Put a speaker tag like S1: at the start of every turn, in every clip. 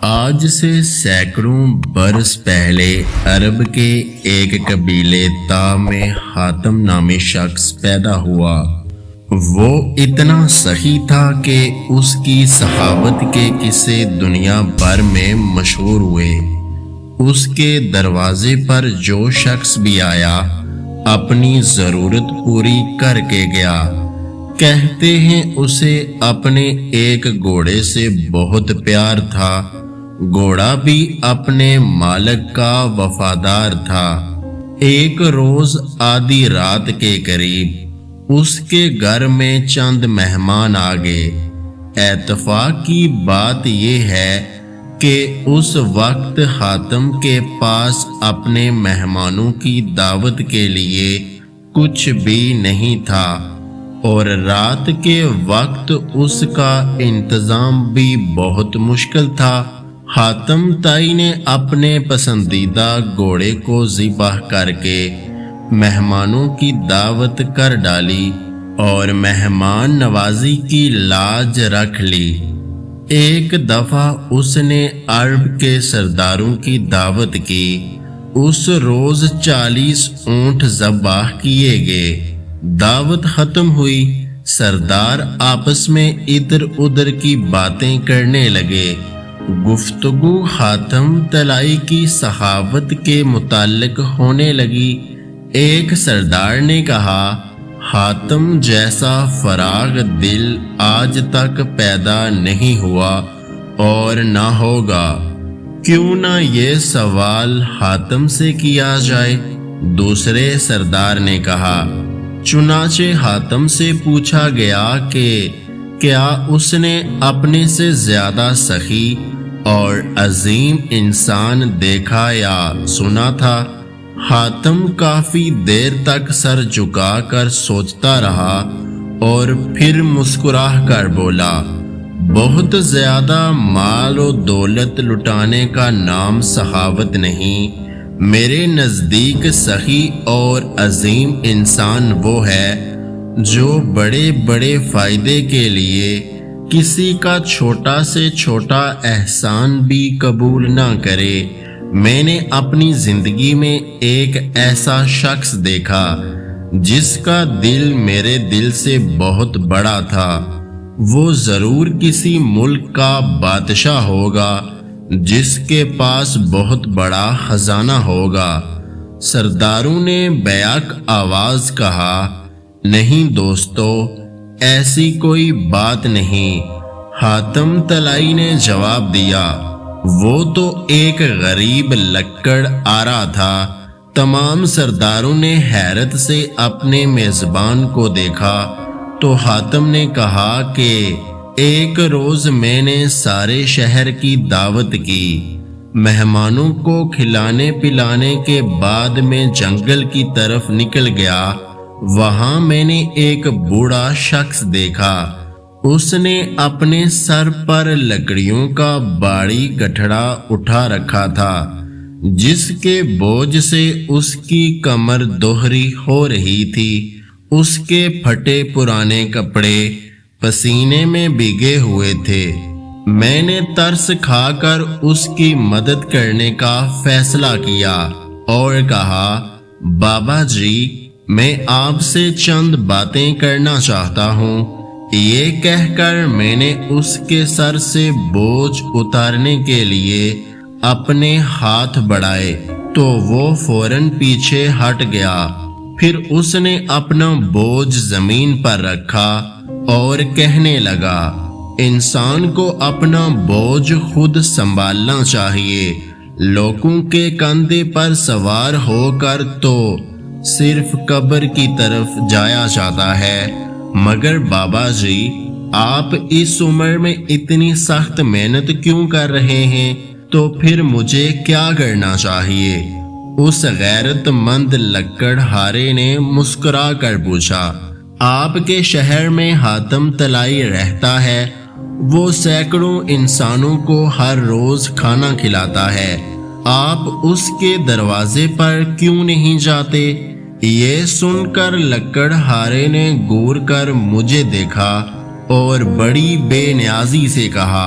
S1: آج سے سینکڑوں برس پہلے عرب کے ایک قبیلے تا میں حاتم نامی شخص پیدا ہوا۔ وہ اتنا سخی تھا کہ اس کی سخاوت کے قصے دنیا بھر میں مشہور ہوئے۔ اس کے دروازے پر جو شخص بھی آیا اپنی ضرورت پوری کر کے گیا۔ کہتے ہیں اسے اپنے ایک گھوڑے سے بہت پیار تھا۔ گھوڑا بھی اپنے مالک کا وفادار تھا۔ ایک روز آدھی رات کے قریب اس کے گھر میں چند مہمان آ گئے۔ اتفاق کی بات یہ ہے کہ اس وقت حاتم کے پاس اپنے مہمانوں کی دعوت کے لیے کچھ بھی نہیں تھا، اور رات کے وقت اس کا انتظام بھی بہت مشکل تھا۔ حاتم تائی نے اپنے پسندیدہ گھوڑے کو ذبح کر کے مہمانوں کی دعوت کر ڈالی اور مہمان نوازی کی لاج رکھ لی۔ ایک دفعہ اس نے عرب کے سرداروں کی دعوت کی۔ اس روز 40 اونٹ ذبح کیے گئے۔ دعوت ختم ہوئی، سردار آپس میں ادھر ادھر کی باتیں کرنے لگے۔ گفتگو حاتم طلائی کی سخاوت کے متعلق ہونے لگی۔ ایک سردار نے کہا، حاتم جیسا فراغ دل آج تک پیدا نہیں ہوا اور نہ ہوگا، کیوں نہ یہ سوال حاتم سے کیا جائے؟ دوسرے سردار نے کہا۔ چنانچہ حاتم سے پوچھا گیا کہ کیا اس نے اپنے سے زیادہ سخی اور عظیم انسان دیکھا یا سنا تھا؟ حاتم کافی دیر تک سر جھکا کر سوچتا رہا اور پھر مسکرا کر بولا، بہت زیادہ مال و دولت لٹانے کا نام سخاوت نہیں۔ میرے نزدیک سخی اور عظیم انسان وہ ہے جو بڑے بڑے فائدے کے لیے کسی کا چھوٹا سے چھوٹا احسان بھی قبول نہ کرے۔ میں نے اپنی زندگی میں ایک ایسا شخص دیکھا جس کا دل میرے دل سے بہت بڑا تھا۔ وہ ضرور کسی ملک کا بادشاہ ہوگا جس کے پاس بہت بڑا خزانہ ہوگا۔ سرداروں نے بیک آواز کہا، نہیں دوستو، ایسی کوئی بات نہیں۔ حاتم طلائی نے جواب دیا، وہ تو ایک غریب لکڑ آرا تھا۔ تمام سرداروں نے حیرت سے اپنے میزبان کو دیکھا تو حاتم نے کہا کہ ایک روز میں نے سارے شہر کی دعوت کی۔ مہمانوں کو کھلانے پلانے کے بعد میں جنگل کی طرف نکل گیا۔ وہاں میں نے ایک بوڑھا شخص دیکھا۔ اس نے اپنے سر پر لکڑیوں کا بھاری گٹھڑا اٹھا رکھا تھا، جس کے بوجھ سے اس کی کمر دوہری ہو رہی تھی۔ اس کے پھٹے پرانے کپڑے پسینے میں بھیگے ہوئے تھے۔ میں نے ترس کھا کر اس کی مدد کرنے کا فیصلہ کیا اور کہا، بابا جی، میں آپ سے چند باتیں کرنا چاہتا ہوں۔ یہ کہہ کر میں نے اس کے سر سے بوجھ اتارنے کے لیے اپنے ہاتھ بڑھائے تو وہ فوراً پیچھے ہٹ گیا۔ پھر اس نے اپنا بوجھ زمین پر رکھا اور کہنے لگا، انسان کو اپنا بوجھ خود سنبھالنا چاہیے۔ لوگوں کے کندھے پر سوار ہو کر تو صرف قبر کی طرف جایا جاتا ہے۔ مگر بابا جی، آپ اس عمر میں اتنی سخت محنت کیوں کر رہے ہیں؟ تو پھر مجھے کیا کرنا چاہیے؟ اس غیرت مند لکڑ ہارے نے مسکرا کر پوچھا، آپ کے شہر میں حاتم طلائی رہتا ہے۔ وہ سینکڑوں انسانوں کو ہر روز کھانا کھلاتا ہے۔ آپ اس کے دروازے پر کیوں نہیں جاتے؟ یہ سن کر لکڑ ہارے نے گور کر مجھے دیکھا اور بڑی بے نیازی سے کہا،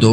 S1: 2